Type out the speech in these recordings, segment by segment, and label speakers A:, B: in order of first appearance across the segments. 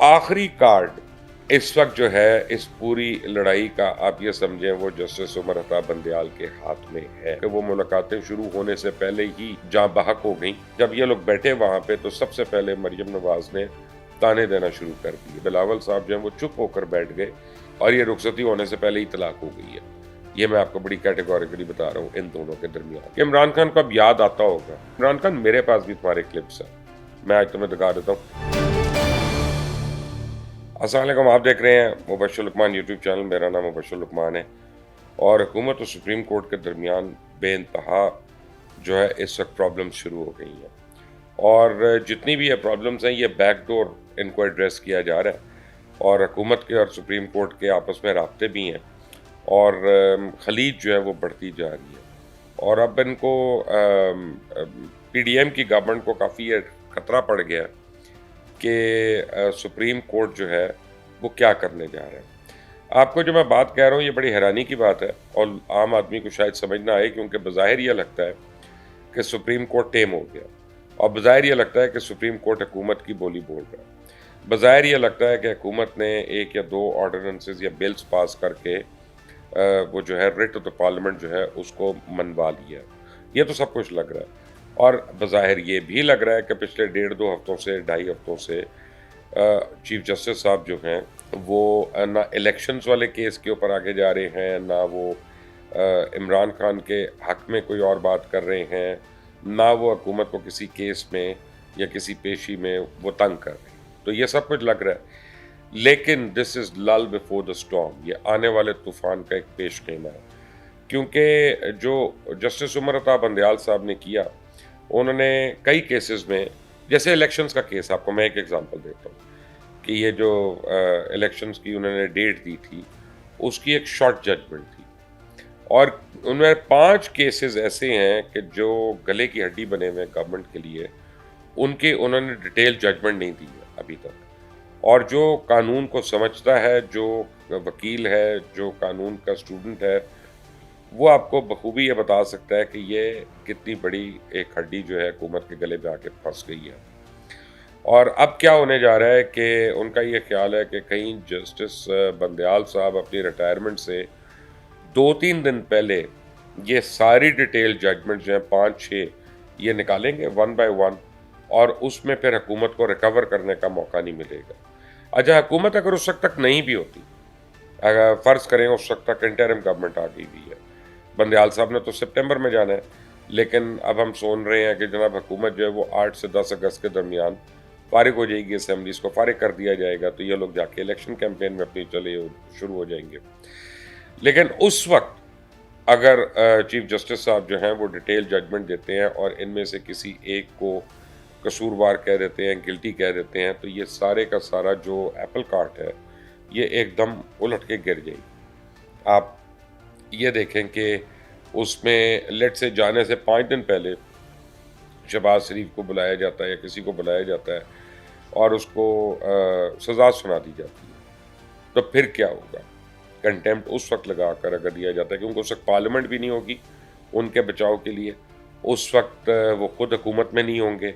A: آخری کارڈ اس وقت جو ہے اس پوری لڑائی کا آپ یہ سمجھیں وہ جسٹس عمر عطا بندیال کے ہاتھ میں ہے کہ وہ ملاقاتیں شروع ہونے سے پہلے ہی جاں بحق ہو گئیں۔ جب یہ لوگ بیٹھے وہاں پہ تو سب سے پہلے مریم نواز نے تانے دینا شروع کر دیے۔ بلاول صاحب جو ہیں وہ چپ ہو کر بیٹھ گئے اور یہ رخصتی ہونے سے پہلے ہی طلاق ہو گئی ہے۔ یہ میں آپ کو بڑی کیٹیگوریکلی بتا رہا ہوں ان دونوں کے درمیان کہ عمران خان کو اب یاد آتا ہوگا۔ عمران خان میرے پاس بھی تمہارے کلپس ہیں، میں آج تمہیں دکھا دیتا ہوں۔ السلام علیکم، آپ دیکھ رہے ہیں مبشر لقمان یوٹیوب چینل۔ میرا نام مبشر لقمان ہے اور حکومت اور سپریم کورٹ کے درمیان بے انتہا جو ہے اس وقت پرابلمز شروع ہو گئی ہیں، اور جتنی بھی یہ پرابلمز ہیں یہ بیک ڈور ان کو ایڈریس کیا جا رہا ہے، اور حکومت کے اور سپریم کورٹ کے آپس میں رابطے بھی ہیں، اور خلیج جو ہے وہ بڑھتی جا رہی ہے، اور اب ان کو پی ڈی ایم کی گورنمنٹ کو کافی خطرہ پڑ گیا کہ سپریم کورٹ جو ہے وہ کیا کرنے جا رہا ہے۔ آپ کو جو میں بات کہہ رہا ہوں یہ بڑی حیرانی کی بات ہے اور عام آدمی کو شاید سمجھ نہ آئے، کیونکہ بظاہر یہ لگتا ہے کہ سپریم کورٹ ٹیم ہو گیا، اور بظاہر یہ لگتا ہے کہ سپریم کورٹ حکومت کی بولی بول رہا ہے، بظاہر یہ لگتا ہے کہ حکومت نے ایک یا دو آرڈیننسز یا بلز پاس کر کے وہ جو ہے ریٹ آف دا پارلیمنٹ جو ہے اس کو منوا لیا۔ یہ تو سب کچھ لگ رہا ہے، اور بظاہر یہ بھی لگ رہا ہے کہ پچھلے 1.5-2 ہفتوں سے 2.5 ہفتوں سے چیف جسٹس صاحب جو ہیں وہ نہ الیکشنز والے کیس کے اوپر آگے جا رہے ہیں، نہ وہ عمران خان کے حق میں کوئی اور بات کر رہے ہیں، نہ وہ حکومت کو کسی کیس میں یا کسی پیشی میں وہ تنگ کر رہے ہیں۔ تو یہ سب کچھ لگ رہا ہے، لیکن دس از لل بفور دا اسٹارم، یہ آنے والے طوفان کا ایک پیش خیمہ ہے، کیونکہ جو جسٹس عمر عطا بندیال صاحب نے کیا، انہوں نے کئی کیسز میں، جیسے الیکشنز کا کیس، آپ کو میں ایک ایگزامپل دیتا ہوں کہ یہ جو الیکشنز کی انہوں نے ڈیٹ دی تھی اس کی ایک شارٹ ججمنٹ تھی، اور ان میں 5 کیسز ایسے ہیں کہ جو گلے کی ہڈی بنے ہوئے گورنمنٹ کے لیے، ان کے انہوں نے ڈیٹیل ججمنٹ نہیں دی ہے ابھی تک، اور جو قانون کو سمجھتا ہے، جو وکیل ہے، جو قانون کا اسٹوڈنٹ ہے، وہ آپ کو بخوبی یہ بتا سکتا ہے کہ یہ کتنی بڑی ایک ہڈی جو ہے حکومت کے گلے پہ آ کے پھنس گئی ہے۔ اور اب کیا ہونے جا رہا ہے کہ ان کا یہ خیال ہے کہ کہیں جسٹس بندیال صاحب اپنی ریٹائرمنٹ سے 2-3 دن پہلے یہ ساری ڈیٹیل ججمنٹ جو ہیں 5-6 یہ نکالیں گے 1 بائی 1، اور اس میں پھر حکومت کو ریکور کرنے کا موقع نہیں ملے گا۔ اچھا، حکومت اگر اس وقت تک نہیں بھی ہوتی، اگر فرض کریں اس وقت تک انٹرم گورنمنٹ آ گئی ہوئی ہے، بندیال صاحب نے تو سپٹمبر میں جانا ہے، لیکن اب ہم سن رہے ہیں کہ جناب حکومت جو ہے وہ 8 سے 10 اگست کے درمیان فارغ ہو جائے گی، اسمبلیز کو فارغ کر دیا جائے گا، تو یہ لوگ جا کے الیکشن کیمپین میں اپنی شروع ہو جائیں گے۔ لیکن اس وقت اگر چیف جسٹس صاحب جو ہیں وہ ڈیٹیل ججمنٹ دیتے ہیں اور ان میں سے کسی ایک کو قصوروار کہہ دیتے ہیں، گلٹی کہہ دیتے ہیں، تو یہ سارے کا سارا جو ایپل کارٹ ہے یہ ایک دم الٹ کے گر جائے گی۔ آپ یہ دیکھیں کہ اس میں لیٹ سے جانے سے 5 دن پہلے شہباز شریف کو بلایا جاتا ہے یا کسی کو بلایا جاتا ہے اور اس کو سزا سنا دی جاتی ہے، تو پھر کیا ہوگا؟ کنٹیمپٹ اس وقت لگا کر اگر دیا جاتا ہے، کیونکہ اس وقت پارلیمنٹ بھی نہیں ہوگی ان کے بچاؤ کے لیے، اس وقت وہ خود حکومت میں نہیں ہوں گے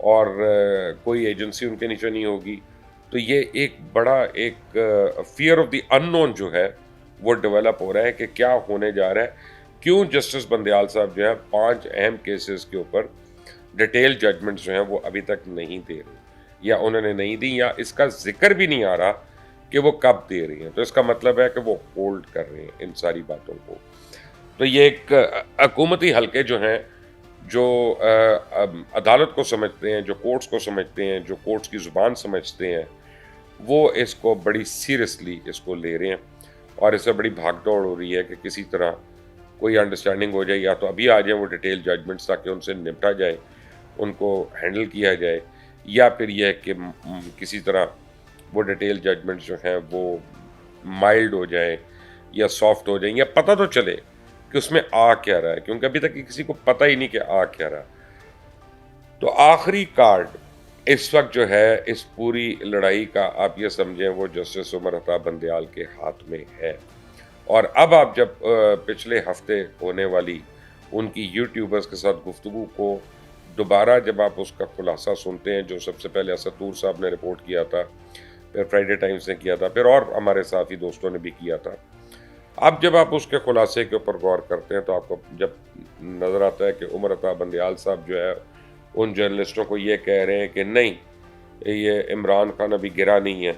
A: اور کوئی ایجنسی ان کے نیچے نہیں ہوگی، تو یہ ایک بڑا ایک فیئر آف دی ان نون جو ہے وہ ڈیولپ ہو رہا ہے کہ کیا ہونے جا رہا ہے، کیوں جسٹس بندیال صاحب جو ہے 5 اہم کیسز کے اوپر ڈیٹیل ججمنٹ جو ہیں وہ ابھی تک نہیں دے رہے، یا انہوں نے نہیں دی، یا اس کا ذکر بھی نہیں آ رہا کہ وہ کب دے رہی ہیں، تو اس کا مطلب ہے کہ وہ ہولڈ کر رہے ہیں ان ساری باتوں کو۔ تو یہ ایک حکومتی حلقے جو ہیں، جو عدالت کو سمجھتے ہیں، جو کورٹس کو سمجھتے ہیں، جو کورٹس کی زبان سمجھتے ہیں، وہ اس کو بڑی سیریسلی اس کو لے رہے ہیں، اور اس سے بڑی بھاگ دوڑ ہو رہی ہے کہ کسی طرح کوئی انڈرسٹینڈنگ ہو جائے، یا تو ابھی آ جائیں وہ ڈیٹیل ججمنٹس تاکہ ان سے نپٹا جائے، ان کو ہینڈل کیا جائے، یا پھر یہ ہے کہ کسی طرح وہ ڈیٹیل ججمنٹس جو ہیں وہ مائلڈ ہو جائیں یا سافٹ ہو جائیں، یا پتہ تو چلے کہ اس میں آ کیا رہا ہے، کیونکہ ابھی تک کسی کو پتہ ہی نہیں کہ آ کیا رہا۔ تو آخری کارڈ اس وقت جو ہے اس پوری لڑائی کا آپ یہ سمجھیں وہ جسٹس عمر عطا بندیال کے ہاتھ میں ہے، اور اب آپ جب پچھلے ہفتے ہونے والی ان کی یوٹیوبرز کے ساتھ گفتگو کو دوبارہ جب آپ اس کا خلاصہ سنتے ہیں، جو سب سے پہلے اسد طور صاحب نے رپورٹ کیا تھا پھر فرائیڈے ٹائمز نے کیا تھا، پھر اور ہمارے ساتھی دوستوں نے بھی کیا تھا۔ اب جب آپ اس کے خلاصے کے اوپر غور کرتے ہیں تو آپ کو جب نظر آتا ہے کہ عمر عطا بندیال صاحب جو ہے ان جرنلسٹوں کو یہ کہہ رہے ہیں کہ نہیں، یہ عمران خان ابھی گرا نہیں ہے،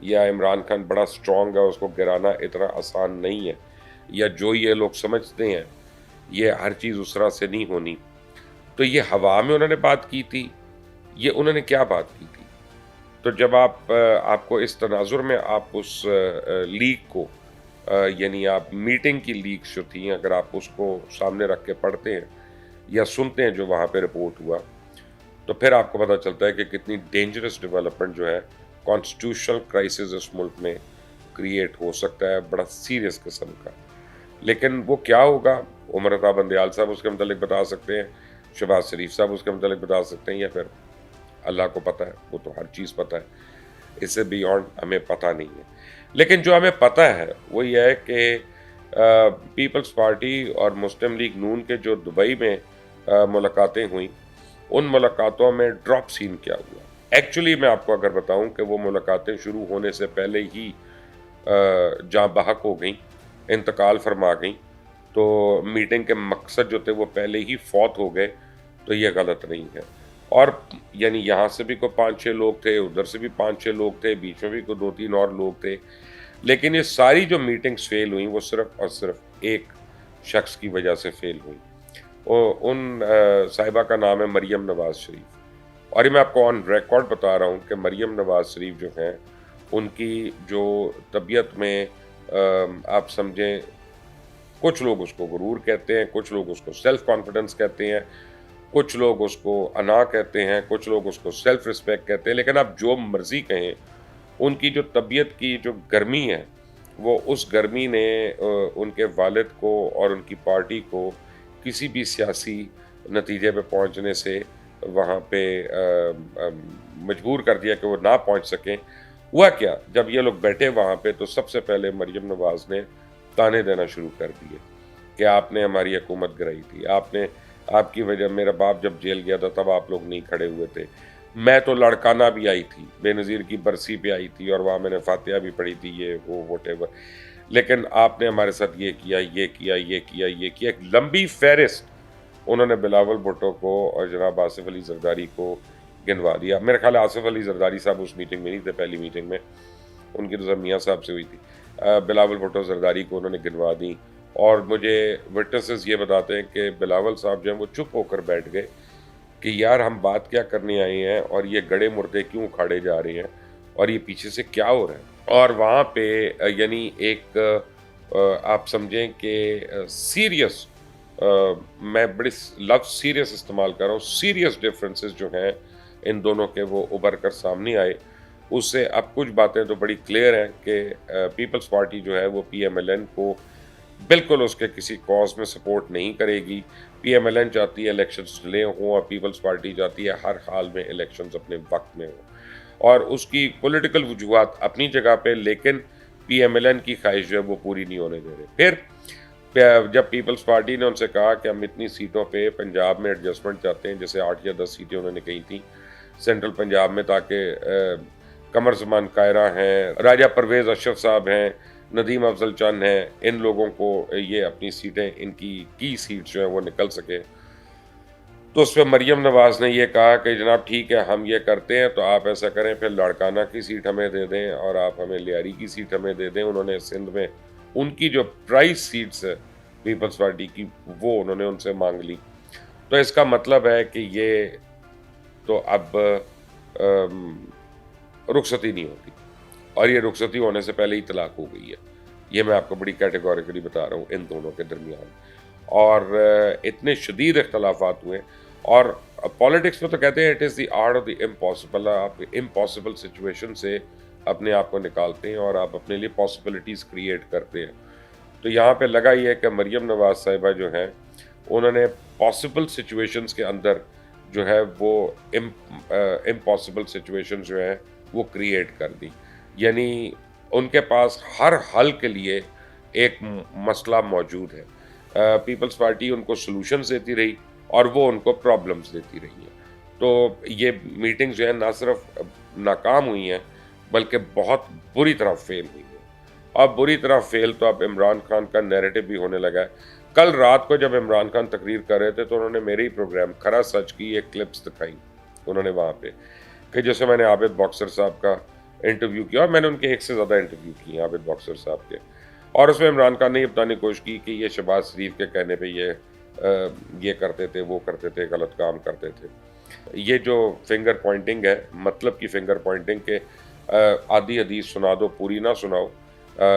A: یا عمران خان بڑا سٹرونگ ہے، اس کو گرانا اتنا آسان نہیں ہے، یا جو یہ لوگ سمجھتے ہیں یہ ہر چیز اس طرح سے نہیں ہونی، تو یہ ہوا میں انہوں نے بات کی تھی، یہ انہوں نے کیا بات کی تھی؟ تو جب آپ کو اس تناظر میں آپ اس لیک کو یعنی آپ میٹنگ کی لیکس جو تھیں، اگر آپ اس کو سامنے رکھ کے پڑھتے ہیں یا سنتے ہیں جو وہاں پہ رپورٹ ہوا، تو پھر آپ کو پتہ چلتا ہے کہ کتنی ڈینجرس ڈیولپمنٹ جو ہے کانسٹیٹیوشنل کرائسس اس ملک میں کریٹ ہو سکتا ہے، بڑا سیریس قسم کا۔ لیکن وہ کیا ہوگا، عمر عطا بندیال صاحب اس کے متعلق بتا سکتے ہیں، شہباز شریف صاحب اس کے متعلق بتا سکتے ہیں، یا پھر اللہ کو پتہ ہے، وہ تو ہر چیز پتہ ہے، اس سے بیونڈ ہمیں پتہ نہیں ہے۔ لیکن جو ہمیں پتہ ہے وہ یہ ہے کہ پیپلز پارٹی اور مسلم لیگ نون کے جو دبئی میں ملاقاتیں ہوئیں، ان ملاقاتوں میں ڈراپ سین کیا ہوا۔ ایکچولی میں آپ کو اگر بتاؤں کہ وہ ملاقاتیں شروع ہونے سے پہلے ہی جاں بحق ہو گئیں، انتقال فرما گئیں، تو میٹنگ کے مقصد جو تھے وہ پہلے ہی فوت ہو گئے، تو یہ غلط نہیں ہے۔ اور یعنی یہاں سے بھی کوئی 5-6 لوگ تھے، ادھر سے بھی 5-6 لوگ تھے، بیچ میں بھی کوئی 2-3 اور لوگ تھے، لیکن یہ ساری جو میٹنگز فیل ہوئیں وہ صرف اور صرف ایک شخص کی وجہ سے فیل ہوئیں۔ ان صاحبہ کا نام ہے مریم نواز شریف، اور یہ میں آپ کو آن ریکارڈ بتا رہا ہوں کہ مریم نواز شریف جو ہیں، ان کی جو طبیعت میں آپ سمجھیں، کچھ لوگ اس کو غرور کہتے ہیں، کچھ لوگ اس کو سیلف کانفیڈنس کہتے ہیں، کچھ لوگ اس کو انا کہتے ہیں، کچھ لوگ اس کو سیلف رسپیکٹ کہتے ہیں، لیکن آپ جو مرضی کہیں، ان کی جو طبیعت کی جو گرمی ہے، وہ اس گرمی نے ان کے والد کو اور ان کی پارٹی کو کسی بھی سیاسی نتیجے پہ پہنچنے سے وہاں پہ مجبور کر دیا کہ وہ نہ پہنچ سکیں۔ ہوا کیا، جب یہ لوگ بیٹھے وہاں پہ تو سب سے پہلے مریم نواز نے تانے دینا شروع کر دیے کہ آپ نے ہماری حکومت گرائی تھی، آپ کی وجہ، میرا باپ جب جیل گیا تھا تب آپ لوگ نہیں کھڑے ہوئے تھے، میں تو لڑکانہ بھی آئی تھی، بے نظیر کی برسی پہ آئی تھی اور وہاں میں نے فاتحہ بھی پڑھی تھی، یہ وہ وٹ ایور، لیکن آپ نے ہمارے ساتھ یہ کیا، یہ کیا، یہ کیا، یہ کیا، ایک لمبی فہرست انہوں نے بلاول بھٹو کو اور جناب آصف علی زرداری کو گنوا دیا۔ میرے خیال ہے آصف علی زرداری صاحب اس میٹنگ میں نہیں تھے، پہلی میٹنگ میں ان کی تو میاں صاحب سے ہوئی تھی، بلاول بھٹو زرداری کو انہوں نے گنوا دی، اور مجھے وٹنسز یہ بتاتے ہیں کہ بلاول صاحب جو ہیں وہ چپ ہو کر بیٹھ گئے کہ یار ہم بات کیا کرنے آئے ہیں، اور یہ گڑے مردے کیوں اکھاڑے جا رہے ہیں، اور یہ پیچھے سے کیا ہو رہا ہے۔ اور وہاں پہ یعنی ایک آپ سمجھیں کہ سیریس، میں بڑی لفظ سیریس استعمال کر رہا ہوں، سیریس ڈفرینسز جو ہیں ان دونوں کے وہ ابھر کر سامنے آئے۔ اس سے اب کچھ باتیں تو بڑی کلیئر ہیں کہ پیپلز پارٹی جو ہے وہ پی ایم ایل این کو بالکل اس کے کسی کاز میں سپورٹ نہیں کرے گی۔ پی ایم ایل این چاہتی ہے الیکشنز ڈیلے ہوں، اور پیپلز پارٹی چاہتی ہے ہر حال میں الیکشنز اپنے وقت میں ہوں، اور اس کی پولیٹیکل وجوہات اپنی جگہ پہ، لیکن پی ایم ایل این کی خواہش جو ہے وہ پوری نہیں ہونے دے رہے۔ پھر جب پیپلز پارٹی نے ان سے کہا کہ ہم اتنی سیٹوں پہ پنجاب میں ایڈجسٹمنٹ چاہتے ہیں، جیسے 8 یا 10 سیٹیں انہوں نے کہی تھیں سینٹرل پنجاب میں، تاکہ قمر زمان قاہرہ ہیں، راجہ پرویز اشرف صاحب ہیں، ندیم افضل چند ہیں، ان لوگوں کو یہ اپنی سیٹیں، ان کی سیٹس جو ہیں وہ نکل سکے، تو اس پہ مریم نواز نے یہ کہا کہ جناب ٹھیک ہے ہم یہ کرتے ہیں، تو آپ ایسا کریں پھر لاڑکانہ کی سیٹ ہمیں دے دیں اور آپ ہمیں لیاری کی سیٹ ہمیں دے دیں۔ انہوں نے سندھ میں ان کی جو پرائز سیٹس ہے پیپلز پارٹی کی، وہ انہوں نے ان سے مانگ لی۔ تو اس کا مطلب ہے کہ یہ تو اب رخصتی نہیں ہوتی، اور یہ رخصتی ہونے سے پہلے ہی طلاق ہو گئی ہے۔ یہ میں آپ کو بڑی کیٹیگوریکلی بتا رہا ہوں ان دونوں کے درمیان، اور اتنے شدید اختلافات ہوئے۔ اور پالیٹکس میں تو کہتے ہیں it is the art of the impossible, آپ امپاسبل سچویشن سے اپنے آپ کو نکالتے ہیں اور آپ اپنے لیے پاسبلٹیز کریٹ کرتے ہیں۔ تو یہاں پہ لگا یہ ہے کہ مریم نواز صاحبہ جو ہیں، انہوں نے پاسبل سچویشنز کے اندر جو ہے وہ امپاسبل سچویشن جو ہیں وہ کریٹ کر دی، یعنی ان کے پاس ہر حل کے لیے ایک مسئلہ موجود ہے۔ پیپلز پارٹی ان کو سلوشنز دیتی رہی اور وہ ان کو پرابلمز دیتی رہی ہے۔ تو یہ میٹنگ جو ہے نہ صرف ناکام ہوئی ہیں بلکہ بہت بری طرح فیل ہوئی ہے. اب بری طرح فیل تو اب عمران خان کا نیریٹو بھی ہونے لگا ہے. کل رات کو جب عمران خان تقریر کر رہے تھے تو انہوں نے میرے ہی پروگرام کھرا سچ کی ایک کلپس دکھائی انہوں نے وہاں پہ, کہ جیسے میں نے عابد باکسر صاحب کا انٹرویو کیا, اور میں نے ان کے ایک سے زیادہ انٹرویو کیے ہیں عابد باکسر صاحب کے, اور اس میں عمران خان نے یہ بتانے کی کوشش کی کہ یہ شہباز شریف کے کہنے پہ یہ کرتے تھے, وہ کرتے تھے, غلط کام کرتے تھے. یہ جو فنگر پوائنٹنگ ہے, مطلب کی فنگر پوائنٹنگ کے آدھی حدیث سنا دو, پوری نہ سناؤ,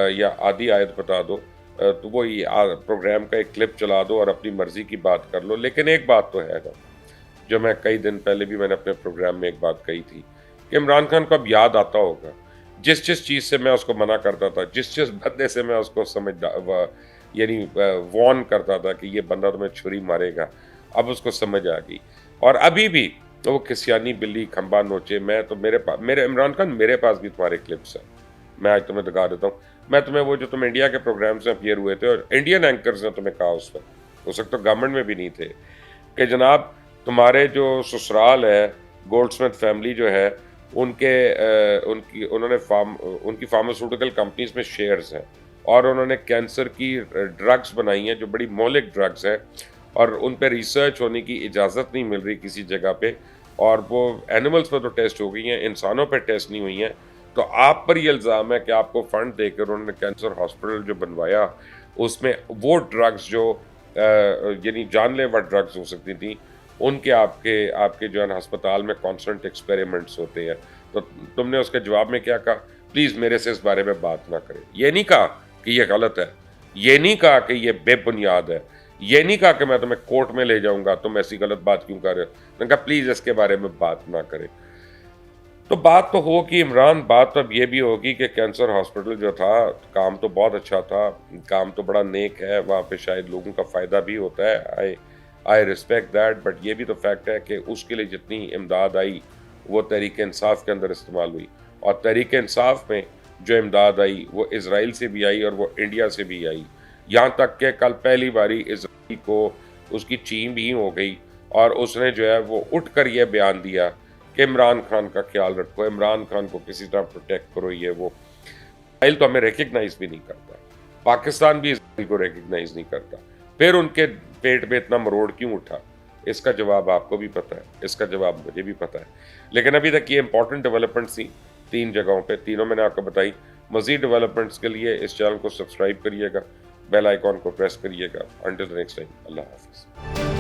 A: یا آدھی آیت بتا دو, تو وہ پروگرام کا ایک کلپ چلا دو اور اپنی مرضی کی بات کر لو. لیکن ایک بات تو ہے نا, جو میں کئی دن پہلے بھی میں نے اپنے پروگرام میں ایک بات کہی تھی, کہ عمران خان کو اب یاد آتا ہوگا جس چیز سے میں اس کو منع کرتا تھا, جس بندے سے میں اس کو یعنی وارن کرتا تھا کہ یہ بندہ تمہیں چھری مارے گا, اب اس کو سمجھ آ گئی. اور ابھی بھی وہ کسیانی بلی کھمبا نوچے, میں تو میرے عمران خان میرے پاس بھی تمہارے کلپس ہیں, میں آج تمہیں دکھا دیتا ہوں. میں تمہیں وہ جو تم انڈیا کے پروگرامز میں اپیئر ہوئے تھے اور انڈین اینکرز نے تمہیں کہا اس وقت تو گورنمنٹ میں بھی نہیں تھے, کہ جناب تمہارے جو سسرال ہے گولڈ سمتھ فیملی جو ہے, ان کی فارماسیوٹیکل کمپنیز میں شیئرز ہیں, اور انہوں نے کینسر کی ڈرگز بنائی ہیں جو بڑی مہلک ڈرگز ہیں, اور ان پہ ریسرچ ہونے کی اجازت نہیں مل رہی کسی جگہ پہ, اور وہ اینیملز پہ تو ٹیسٹ ہو گئی ہیں, انسانوں پہ ٹیسٹ نہیں ہوئی ہیں. تو آپ پر یہ الزام ہے کہ آپ کو فنڈ دے کر انہوں نے کینسر ہاسپٹل جو بنوایا اس میں وہ ڈرگز جو یعنی جان لیوا ڈرگز ہو سکتی تھیں, ان کے آپ کے جو ہے ہسپتال میں کانسٹنٹ ایکسپیریمنٹس ہوتے ہیں. تو تم نے اس کے جواب میں کیا کہا, پلیز میرے سے اس بارے میں بات نہ کریں. یہ نہیں کہا کہ یہ غلط ہے, یہ نہیں کہا کہ یہ بے بنیاد ہے, یہ نہیں کہا کہ میں تمہیں کورٹ میں لے جاؤں گا, تم ایسی غلط بات کیوں کر رہے ہو. میں نے کہا پلیز اس کے بارے میں بات نہ کریں. تو بات تو ہوگی عمران, بات تو اب یہ بھی ہوگی کہ کینسر ہاسپٹل جو تھا, کام تو بہت اچھا تھا, کام تو بڑا نیک ہے, وہاں پہ شاید لوگوں کا فائدہ بھی ہوتا ہے, آئی ریسپیکٹ دیٹ. بٹ یہ بھی تو فیکٹ ہے کہ اس کے لیے جتنی امداد آئی وہ تحریک انصاف کے اندر استعمال ہوئی, اور تحریک انصاف میں جو امداد آئی وہ اسرائیل سے بھی آئی اور وہ انڈیا سے بھی آئی. یہاں تک کہ کل پہلی باری اسرائیل کو اس کی چین بھی ہو گئی, اور اس نے جو ہے وہ اٹھ کر یہ بیان دیا کہ عمران خان کا خیال رکھو, عمران خان کو کسی طرح پروٹیکٹ کرو. یہ وہ اسرائیل تو ہمیں ریکگنائز بھی نہیں کرتا, پاکستان بھی اسرائیل کو ریکگنائز نہیں کرتا. پھر ان کے پیٹ میں اتنا مروڑ کیوں اٹھا, اس کا جواب آپ کو بھی پتہ ہے, اس کا جواب مجھے بھی پتہ ہے. لیکن ابھی تک یہ امپورٹنٹ ڈیولپمنٹس تھیں 3 جگہوں پہ, تینوں میں نے آپ کو بتائی. مزید ڈیولپمنٹس کے لیے اس چینل کو سبسکرائب کریے گا, بیل آئیکن کو پریس کریے گا. انٹل نیکسٹ ٹائم, اللہ حافظ.